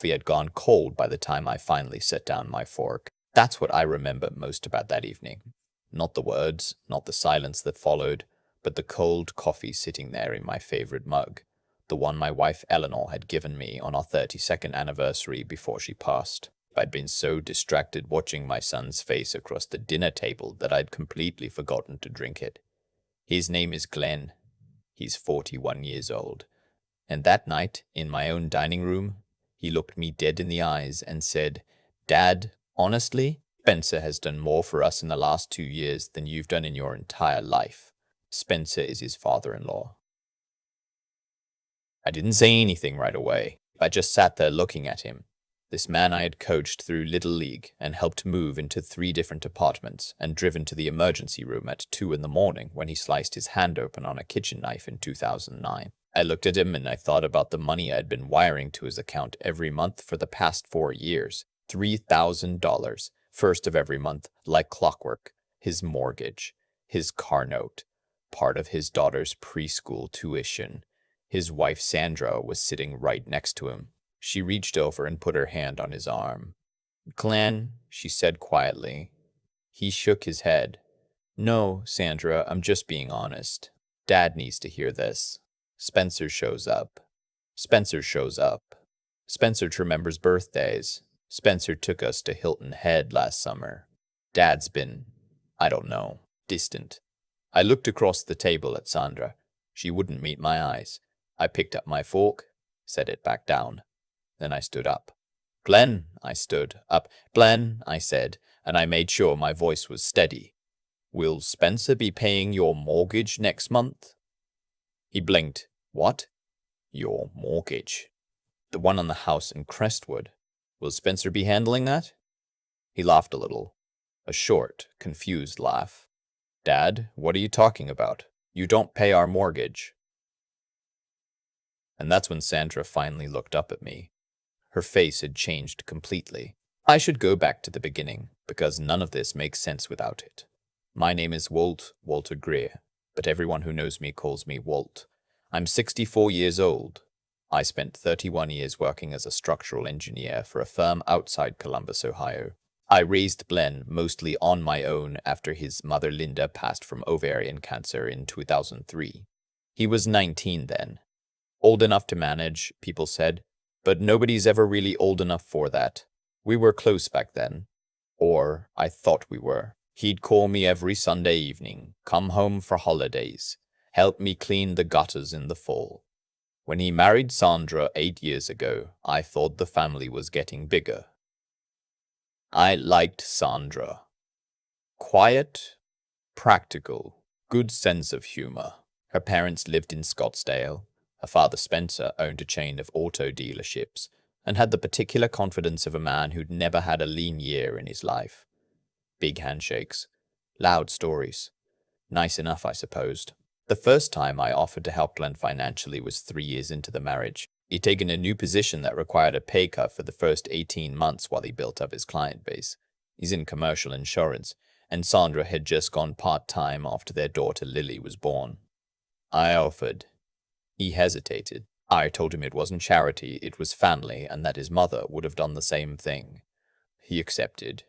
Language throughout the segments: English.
He had gone cold by the time I finally set down my fork. That's what I remember most about that evening. Not the words, not the silence that followed, but the cold coffee sitting there in my favorite mug, the one my wife Eleanor had given me on our 32nd anniversary before she passed. I'd been so distracted watching my son's face across the dinner table that I'd completely forgotten to drink it. His name is Glenn. He's 41 years old. And that night, in my own dining room, he looked me dead in the eyes and said, "Dad, honestly, Spencer has done more for us in the last 2 years than you've done in your entire life." Spencer is his father-in-law. I didn't say anything right away. I just sat there looking at him. This man I had coached through Little League and helped move into 3 different apartments and driven to the emergency room at 2 in the morning when he sliced his hand open on a kitchen knife in 2009. I looked at him and I thought about the money I had been wiring to his account every month for the past 4 years. $3,000, first of every month, like clockwork. His mortgage, his car note, part of his daughter's preschool tuition. His wife Sandra was sitting right next to him. She reached over and put her hand on his arm. "Glenn," she said quietly. He shook his head. "No, Sandra, I'm just being honest. Dad needs to hear this." Spencer shows up. Spencer shows up. Spencer remembers birthdays. Spencer took us to Hilton Head last summer. Dad's been, I don't know, distant. I looked across the table at Sandra. She wouldn't meet my eyes. I picked up my fork, set it back down. Then I stood up. "Glenn," I stood up. "Glenn," I said, and I made sure my voice was steady. "Will Spencer be paying your mortgage next month?" He blinked. "What?" "Your mortgage. The one on the house in Crestwood. Will Spencer be handling that?" He laughed a little. A short, confused laugh. "Dad, what are you talking about? You don't pay our mortgage." And that's when Sandra finally looked up at me. Her face had changed completely. I should go back to the beginning, because none of this makes sense without it. My name is Walt, Walter Greer, but everyone who knows me calls me Walt. I'm 64 years old. I spent 31 years working as a structural engineer for a firm outside Columbus, Ohio. I raised Glenn mostly on my own after his mother Linda passed from ovarian cancer in 2003. He was 19 then. Old enough to manage, people said, but nobody's ever really old enough for that. We were close back then. Or I thought we were. He'd call me every Sunday evening, come home for holidays, help me clean the gutters in the fall. When he married Sandra 8 years ago, I thought the family was getting bigger. I liked Sandra. Quiet, practical, good sense of humor. Her parents lived in Scottsdale. Her father Spencer owned a chain of auto dealerships and had the particular confidence of a man who'd never had a lean year in his life. Big handshakes, loud stories. Nice enough, I supposed. The first time I offered to help Glenn financially was 3 years into the marriage. He'd taken a new position that required a pay cut for the first 18 months while he built up his client base. He's in commercial insurance, and Sandra had just gone part-time after their daughter Lily was born. I offered. He hesitated. I told him it wasn't charity, it was family, and that his mother would have done the same thing. He accepted.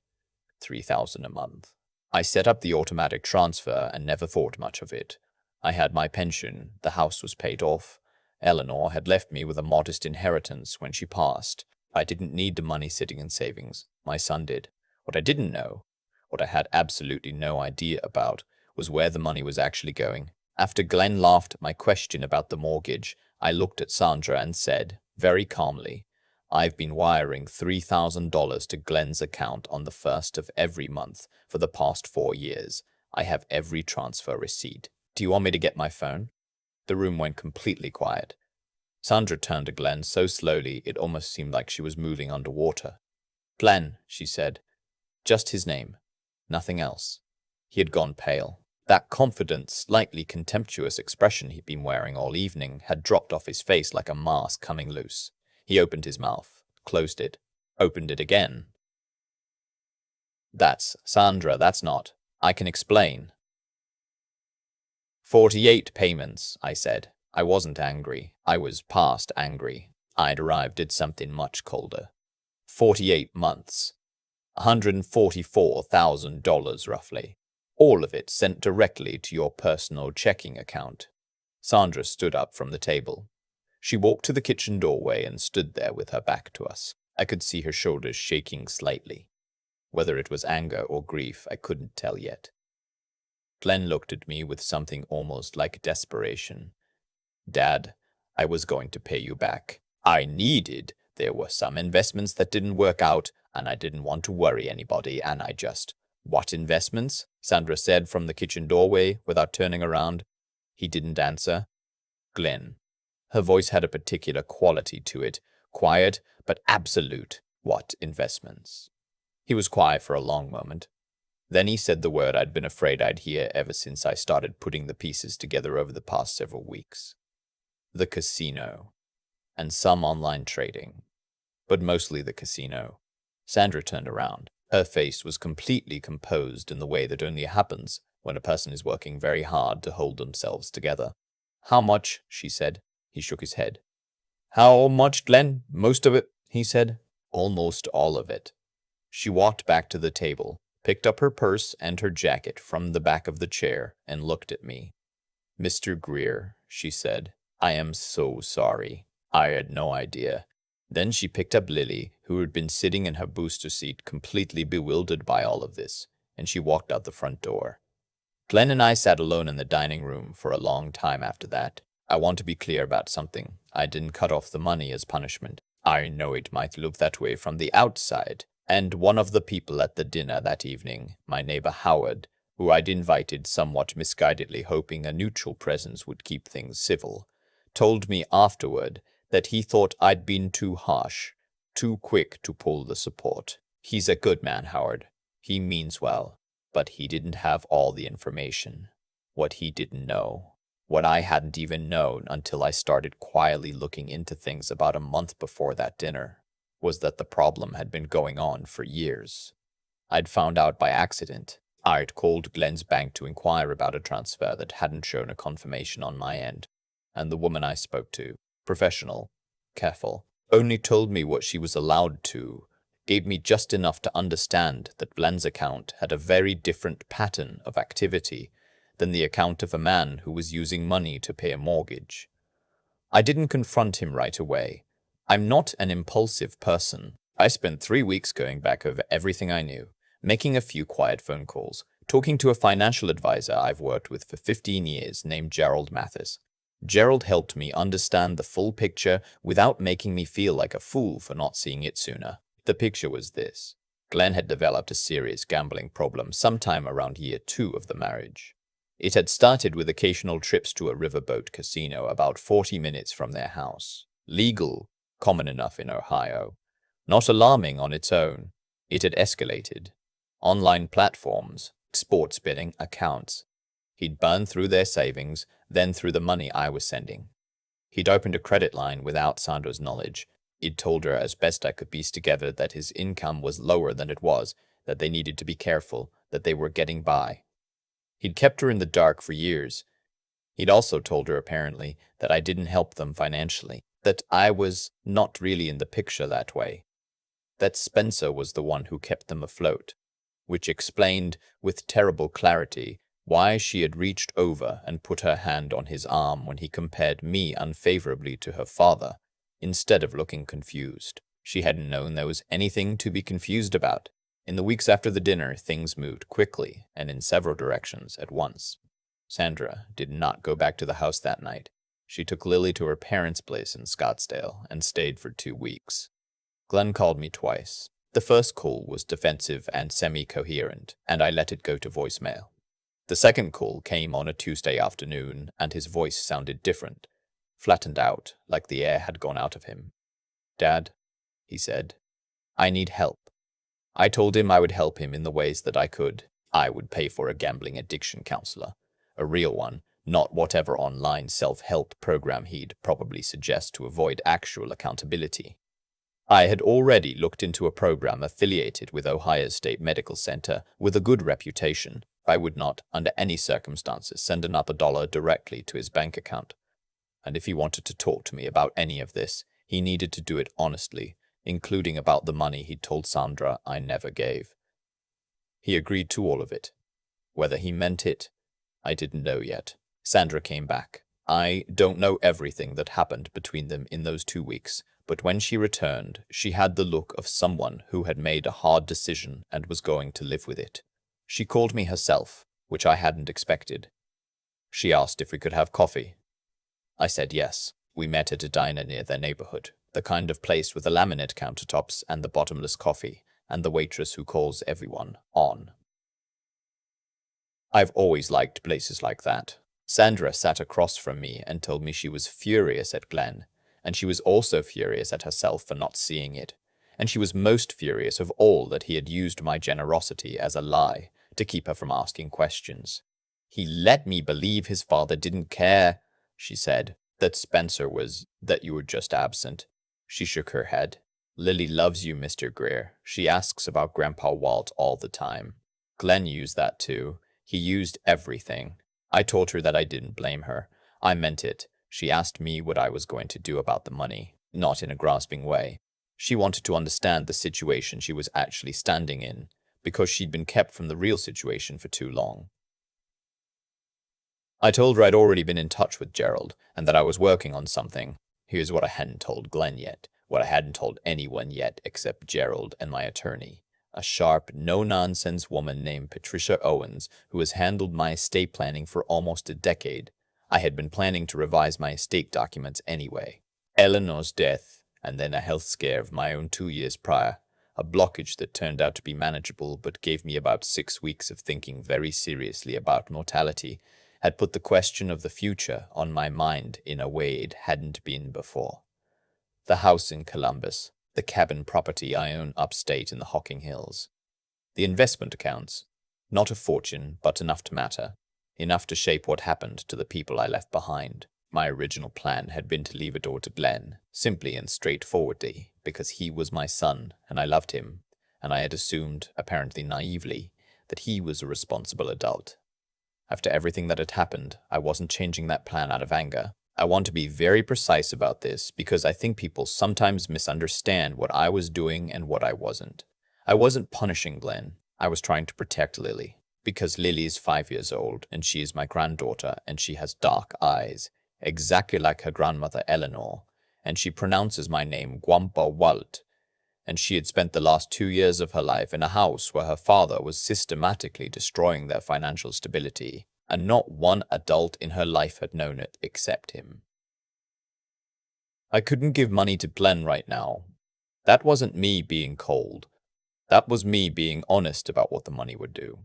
$3,000 a month. I set up the automatic transfer and never thought much of it. I had my pension, the house was paid off. Eleanor had left me with a modest inheritance when she passed. I didn't need the money sitting in savings. My son did. What I didn't know, what I had absolutely no idea about, was where the money was actually going. After Glenn laughed at my question about the mortgage, I looked at Sandra and said, very calmly, "I've been wiring $3,000 to Glenn's account on the first of every month for the past 4 years. I have every transfer receipt. Do you want me to get my phone?" The room went completely quiet. Sandra turned to Glenn so slowly it almost seemed like she was moving underwater. "Glenn," she said. Just his name. Nothing else. He had gone pale. That confident, slightly contemptuous expression he'd been wearing all evening had dropped off his face like a mask coming loose. He opened his mouth, closed it, opened it again. "That's Sandra, that's not. I can explain." 48 payments, I said. I wasn't angry. I was past angry. I'd arrived at something much colder. 48 months. $144,000 roughly. All of it sent directly to your personal checking account. Sandra stood up from the table. She walked to the kitchen doorway and stood there with her back to us. I could see her shoulders shaking slightly. Whether it was anger or grief, I couldn't tell yet. Glenn looked at me with something almost like desperation. Dad, I was going to pay you back. There were some investments that didn't work out, and I didn't want to worry anybody, and I just... What investments? Sandra said from the kitchen doorway without turning around. He didn't answer. Glenn. Her voice had a particular quality to it, quiet but absolute. What investments? He was quiet for a long moment. Then he said the word I'd been afraid I'd hear ever since I started putting the pieces together over the past several weeks. The casino. And some online trading. But mostly the casino. Sandra turned around. Her face was completely composed in the way that only happens when a person is working very hard to hold themselves together. How much? She said. He shook his head. How much, Glenn? Most of it, he said. Almost all of it. She walked back to the table, picked up her purse and her jacket from the back of the chair, and looked at me. Mr. Greer, she said, I am so sorry. I had no idea. Then she picked up Lily, who had been sitting in her booster seat completely bewildered by all of this, and she walked out the front door. Glenn and I sat alone in the dining room for a long time after that. I want to be clear about something. I didn't cut off the money as punishment. I know it might look that way from the outside, and one of the people at the dinner that evening, my neighbor Howard, who I'd invited somewhat misguidedly hoping a neutral presence would keep things civil, told me afterward that he thought I'd been too harsh, too quick to pull the support. He's a good man, Howard. He means well, but he didn't have all the information. What he didn't know, what I hadn't even known until I started quietly looking into things about a month before that dinner, was that the problem had been going on for years. I'd found out by accident. I'd called Glenn's bank to inquire about a transfer that hadn't shown a confirmation on my end, and the woman I spoke to, professional, careful, only told me what she was allowed to, gave me just enough to understand that Glenn's account had a very different pattern of activity than the account of a man who was using money to pay a mortgage. I didn't confront him right away. I'm not an impulsive person. I spent 3 weeks going back over everything I knew, making a few quiet phone calls, talking to a financial advisor I've worked with for 15 years named Gerald Mathis. Gerald helped me understand the full picture without making me feel like a fool for not seeing it sooner. The picture was this. Glenn had developed a serious gambling problem sometime around year 2 of the marriage. It had started with occasional trips to a riverboat casino about 40 minutes from their house. Legal, common enough in Ohio. Not alarming on its own. It had escalated. Online platforms, sports betting accounts. He'd burned through their savings, then through the money I was sending. He'd opened a credit line without Sandra's knowledge. He'd told her as best I could piece together that his income was lower than it was, that they needed to be careful, that they were getting by. He'd kept her in the dark for years. He'd also told her, apparently, that I didn't help them financially, that I was not really in the picture that way, that Spencer was the one who kept them afloat, which explained, with terrible clarity, why she had reached over and put her hand on his arm when he compared me unfavorably to her father, instead of looking confused. She hadn't known there was anything to be confused about. In the weeks after the dinner, things moved quickly and in several directions at once. Sandra did not go back to the house that night. She took Lily to her parents' place in Scottsdale and stayed for 2 weeks. Glenn called me twice. The first call was defensive and semi-coherent, and I let it go to voicemail. The second call came on a Tuesday afternoon, and his voice sounded different, flattened out, like the air had gone out of him. Dad, he said, I need help. I told him I would help him in the ways that I could. I would pay for a gambling addiction counselor, a real one, not whatever online self-help program he'd probably suggest to avoid actual accountability. I had already looked into a program affiliated with Ohio State Medical Center with a good reputation. I would not, under any circumstances, send $1 directly to his bank account. And if he wanted to talk to me about any of this, He needed to do it honestly, including about the money he'd told Sandra I never gave. He agreed to all of it. Whether he meant it, I didn't know yet. Sandra came back. I don't know everything that happened between them in those 2 weeks, but when she returned, she had the look of someone who had made a hard decision and was going to live with it. She called me herself, which I hadn't expected. She asked if we could have coffee. I said yes. We met at a diner near their neighborhood, the kind of place with the laminate countertops and the bottomless coffee, and the waitress who calls everyone on. I've always liked places like that. Sandra sat across from me and told me she was furious at Glenn, and she was also furious at herself for not seeing it, and she was most furious of all that he had used my generosity as a lie to keep her from asking questions. He let me believe his father didn't care, she said, that you were just absent. She shook her head. Lily loves you, Mr. Greer. She asks about Grandpa Walt all the time. Glenn used that too. He used everything. I told her that I didn't blame her. I meant it. She asked me what I was going to do about the money, not in a grasping way. She wanted to understand the situation she was actually standing in, because she'd been kept from the real situation for too long. I told her I'd already been in touch with Gerald, and that I was working on something. Here's what I hadn't told Glenn yet, what I hadn't told anyone yet except Gerald and my attorney. A sharp, no-nonsense woman named Patricia Owens, who has handled my estate planning for almost a decade. I had been planning to revise my estate documents anyway. Eleanor's death, and then a health scare of my own 2 years prior. A blockage that turned out to be manageable but gave me about 6 weeks of thinking very seriously about mortality, had put the question of the future on my mind in a way it hadn't been before. The house in Columbus, the cabin property I own upstate in the Hocking Hills. The investment accounts. Not a fortune, but enough to matter. Enough to shape what happened to the people I left behind. My original plan had been to leave it all to Glenn, simply and straightforwardly, because he was my son, and I loved him, and I had assumed, apparently naively, that he was a responsible adult. After everything that had happened, I wasn't changing that plan out of anger. I want to be very precise about this because I think people sometimes misunderstand what I was doing and what I wasn't. I wasn't punishing Glenn. I was trying to protect Lily. Because Lily is 5 years old and she is my granddaughter and she has dark eyes, exactly like her grandmother Eleanor, and she pronounces my name Grandpa Walt, and she had spent the last 2 years of her life in a house where her father was systematically destroying their financial stability, and not one adult in her life had known it except him. I couldn't give money to Glenn right now. That wasn't me being cold. That was me being honest about what the money would do.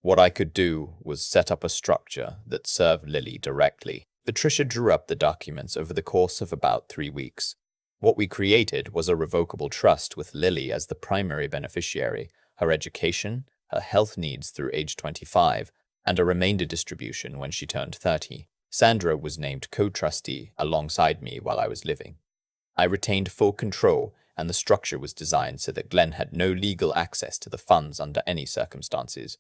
What I could do was set up a structure that served Lily directly. Patricia drew up the documents over the course of about 3 weeks. What we created was a revocable trust with Lily as the primary beneficiary, her education, her health needs through age 25, and a remainder distribution when she turned 30. Sandra was named co-trustee alongside me while I was living. I retained full control, and the structure was designed so that Glenn had no legal access to the funds under any circumstances.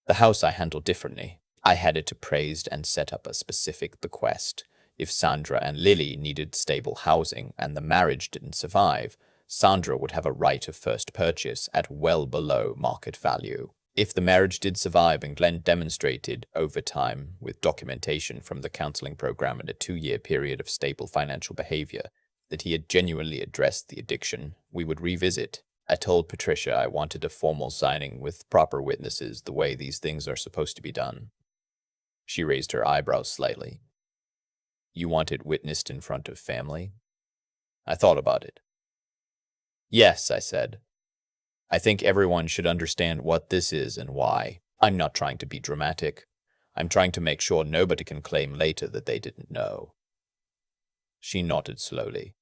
The house I handled differently. I had it appraised and set up a specific bequest. If Sandra and Lily needed stable housing and the marriage didn't survive, Sandra would have a right of first purchase at well below market value. If the marriage did survive and Glenn demonstrated over time, with documentation from the counseling program and a 2-year period of stable financial behavior, that he had genuinely addressed the addiction, we would revisit. I told Patricia I wanted a formal signing with proper witnesses the way these things are supposed to be done. She raised her eyebrows slightly. You want it witnessed in front of family? I thought about it. Yes, I said. I think everyone should understand what this is and why. I'm not trying to be dramatic. I'm trying to make sure nobody can claim later that they didn't know. She nodded slowly.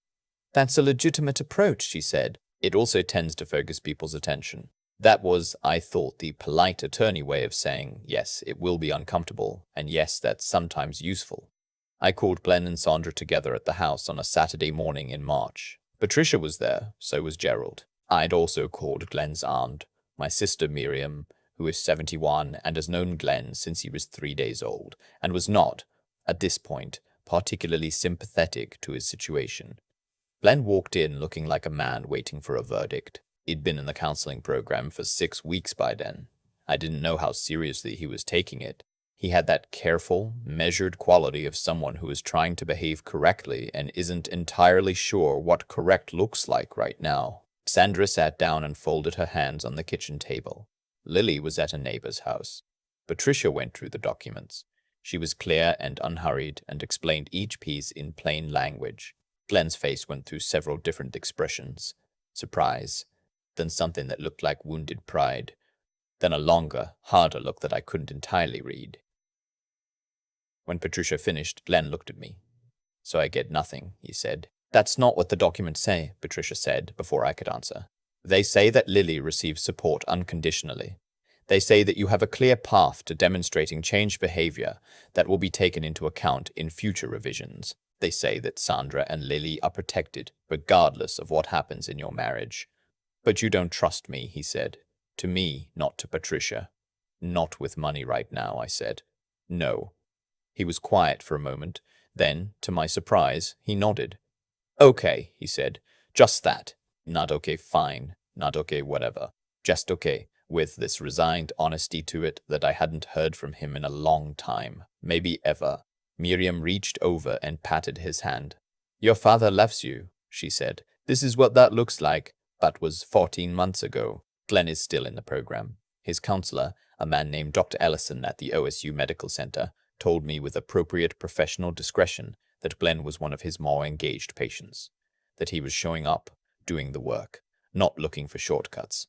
That's a legitimate approach, she said. It also tends to focus people's attention. That was, I thought, the polite attorney way of saying, yes, it will be uncomfortable, and yes, that's sometimes useful. I called Glenn and Sandra together at the house on a Saturday morning in March. Patricia was there, so was Gerald. I'd also called Glenn's aunt, my sister Miriam, who is 71 and has known Glenn since he was 3 days old, and was not, at this point, particularly sympathetic to his situation. Glenn walked in looking like a man waiting for a verdict. He'd been in the counseling program for 6 weeks by then. I didn't know how seriously he was taking it. He had that careful, measured quality of someone who is trying to behave correctly and isn't entirely sure what correct looks like right now. Sandra sat down and folded her hands on the kitchen table. Lily was at a neighbor's house. Patricia went through the documents. She was clear and unhurried and explained each piece in plain language. Glenn's face went through several different expressions. Surprise, then something that looked like wounded pride, then a longer, harder look that I couldn't entirely read. When Patricia finished, Glenn looked at me. "So I get nothing," he said. "That's not what the documents say," Patricia said before I could answer. "They say that Lily receives support unconditionally. They say that you have a clear path to demonstrating changed behavior that will be taken into account in future revisions. They say that Sandra and Lily are protected, regardless of what happens in your marriage. But you don't trust me," he said. "To me, not to Patricia." "Not with money right now," I said. "No." He was quiet for a moment. Then, to my surprise, he nodded. "Okay," he said. "Just that. Not okay, fine. Not okay, whatever. Just okay," with this resigned honesty to it that I hadn't heard from him in a long time, maybe ever. Miriam reached over and patted his hand. "Your father loves you," she said. "This is what that looks like. That was 14 months ago. Glenn is still in the program. His counselor, a man named Dr. Ellison at the OSU Medical Center, told me with appropriate professional discretion that Glenn was one of his more engaged patients, that he was showing up, doing the work, not looking for shortcuts.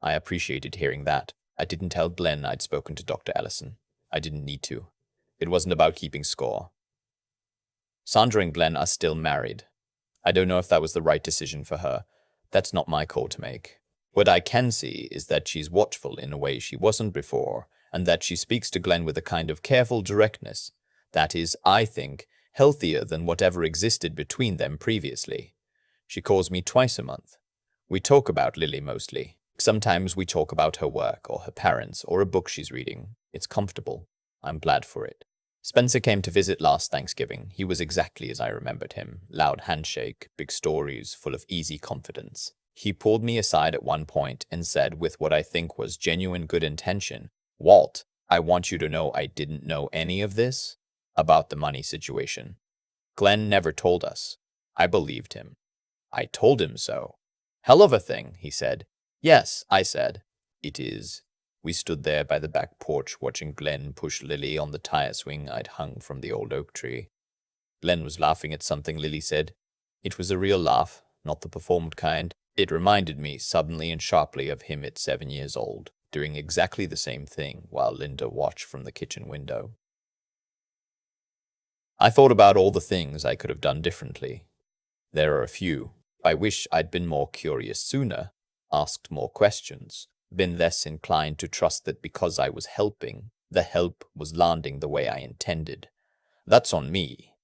I appreciated hearing that. I didn't tell Glenn I'd spoken to Dr. Ellison. I didn't need to. It wasn't about keeping score. Sandra and Glenn are still married. I don't know if that was the right decision for her. That's not my call to make. What I can see is that she's watchful in a way she wasn't before, and that she speaks to Glenn with a kind of careful directness that is, I think, healthier than whatever existed between them previously. She calls me twice a month. We talk about Lily mostly. Sometimes we talk about her work or her parents or a book she's reading. It's comfortable. I'm glad for it. Spencer came to visit last Thanksgiving. He was exactly as I remembered him. Loud handshake, big stories, full of easy confidence. He pulled me aside at one point and said with what I think was genuine good intention, "Walt, I want you to know I didn't know any of this about the money situation. Glenn never told us." I believed him. I told him so. "Hell of a thing," he said. "Yes," I said. "It is." We stood there by the back porch watching Glenn push Lily on the tire swing I'd hung from the old oak tree. Glenn was laughing at something Lily said. It was a real laugh, not the performed kind. It reminded me suddenly and sharply of him at 7 years old, doing exactly the same thing while Linda watched from the kitchen window. I thought about all the things I could have done differently. There are a few. I wish I'd been more curious sooner, asked more questions, been less inclined to trust that because I was helping, the help was landing the way I intended. That's on me.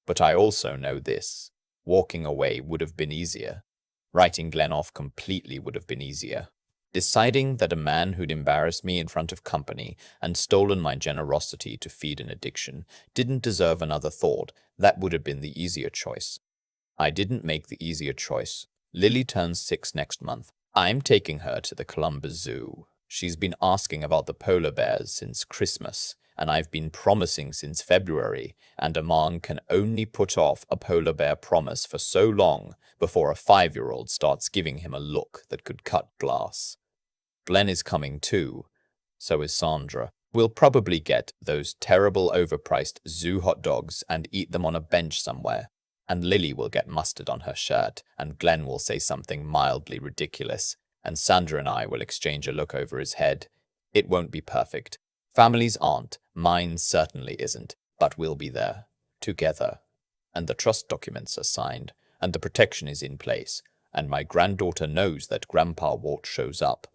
But I also know this. Walking away would have been easier. Writing Glenn off completely would have been easier. Deciding that a man who'd embarrassed me in front of company and stolen my generosity to feed an addiction didn't deserve another thought, that would have been the easier choice. I didn't make the easier choice. Lily turns 6 next month. I'm taking her to the Columbus Zoo. She's been asking about the polar bears since Christmas, and I've been promising since February, and a man can only put off a polar bear promise for so long before a 5-year-old starts giving him a look that could cut glass. Glenn is coming too. So is Sandra. We'll probably get those terrible overpriced zoo hot dogs and eat them on a bench somewhere. And Lily will get mustard on her shirt, and Glenn will say something mildly ridiculous, and Sandra and I will exchange a look over his head. It won't be perfect. Families aren't. Mine certainly isn't. But we'll be there. Together. And the trust documents are signed, and the protection is in place, and my granddaughter knows that Grandpa Walt shows up.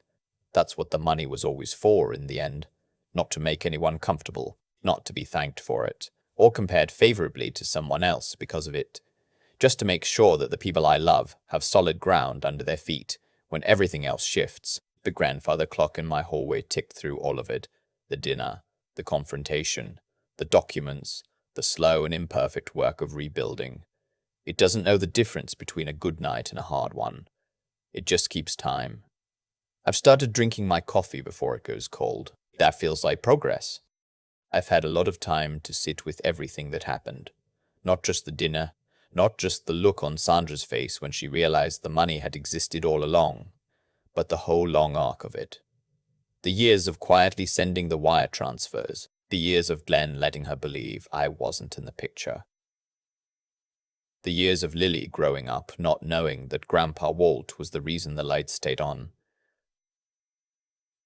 That's what the money was always for in the end. Not to make anyone comfortable, not to be thanked for it, or compared favorably to someone else because of it. Just to make sure that the people I love have solid ground under their feet when everything else shifts. The grandfather clock in my hallway ticked through all of it. The dinner, the confrontation, the documents, The slow and imperfect work of rebuilding. It doesn't know the difference between a good night and a hard one. It just keeps time. I've started drinking my coffee before it goes cold. That feels like progress. I've had a lot of time to sit with everything that happened. Not just the dinner, not just the look on Sandra's face when she realized the money had existed all along, but the whole long arc of it. The years of quietly sending the wire transfers, the years of Glenn letting her believe I wasn't in the picture. The years of Lily growing up not knowing that Grandpa Walt was the reason the lights stayed on.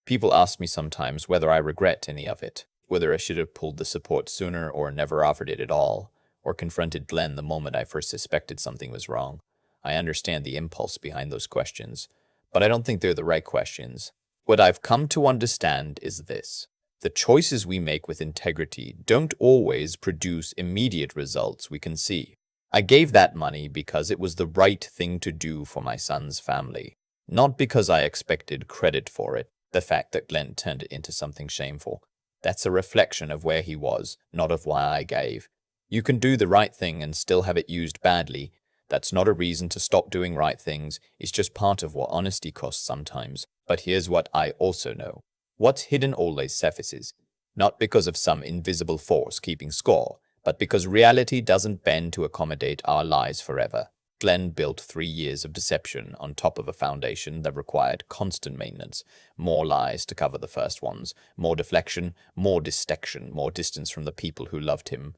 People ask me sometimes whether I regret any of it, whether I should have pulled the support sooner or never offered it at all, or confronted Glenn the moment I first suspected something was wrong. I understand the impulse behind those questions, but I don't think they're the right questions. What I've come to understand is this. The choices we make with integrity don't always produce immediate results we can see. I gave that money because it was the right thing to do for my son's family, not because I expected credit for it. The fact that Glenn turned it into something shameful, that's a reflection of where he was, not of why I gave. You can do the right thing and still have it used badly. That's not a reason to stop doing right things. It's just part of what honesty costs sometimes. But here's what I also know. What's hidden always surfaces, not because of some invisible force keeping score, but because reality doesn't bend to accommodate our lies forever. Glenn built 3 years of deception on top of a foundation that required constant maintenance, more lies to cover the first ones, more deflection, more dissection, more distance from the people who loved him.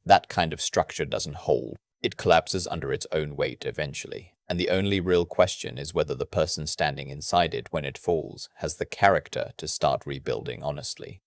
That kind of structure doesn't hold. It collapses under its own weight eventually, and the only real question is whether the person standing inside it when it falls has the character to start rebuilding honestly.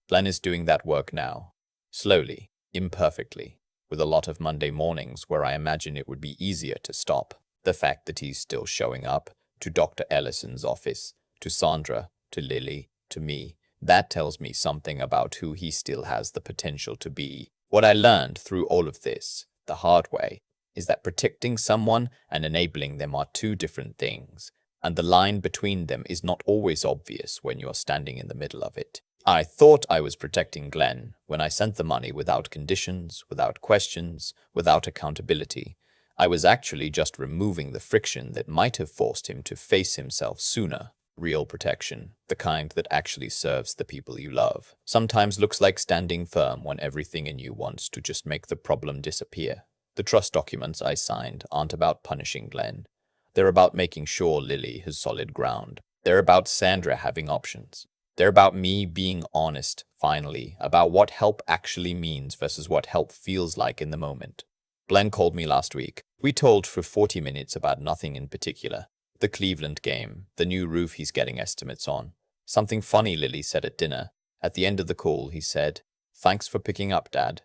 Glenn is doing that work now, slowly, imperfectly, with a lot of Monday mornings where I imagine it would be easier to stop. The fact that he's still showing up, to Dr. Ellison's office, to Sandra, to Lily, to me, that tells me something about who he still has the potential to be. What I learned through all of this, the hard way, is that protecting someone and enabling them are two different things, and the line between them is not always obvious when you are standing in the middle of it. I thought I was protecting Glenn when I sent the money without conditions, without questions, without accountability. I was actually just removing the friction that might have forced him to face himself sooner. Real protection, the kind that actually serves the people you love, sometimes looks like standing firm when everything in you wants to just make the problem disappear. The trust documents I signed aren't about punishing Glenn. They're about making sure Lily has solid ground. They're about Sandra having options. They're about me being honest, finally, about what help actually means versus what help feels like in the moment. Glenn called me last week. We told for 40 minutes about nothing in particular. The Cleveland game, the new roof he's getting estimates on. Something funny Lily said at dinner. At the end of the call, he said, "Thanks for picking up, Dad."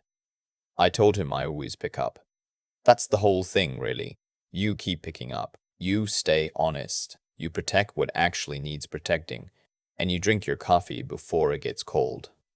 I told him I always pick up. That's the whole thing, really. You keep picking up. You stay honest. You protect what actually needs protecting. And you drink your coffee before it gets cold.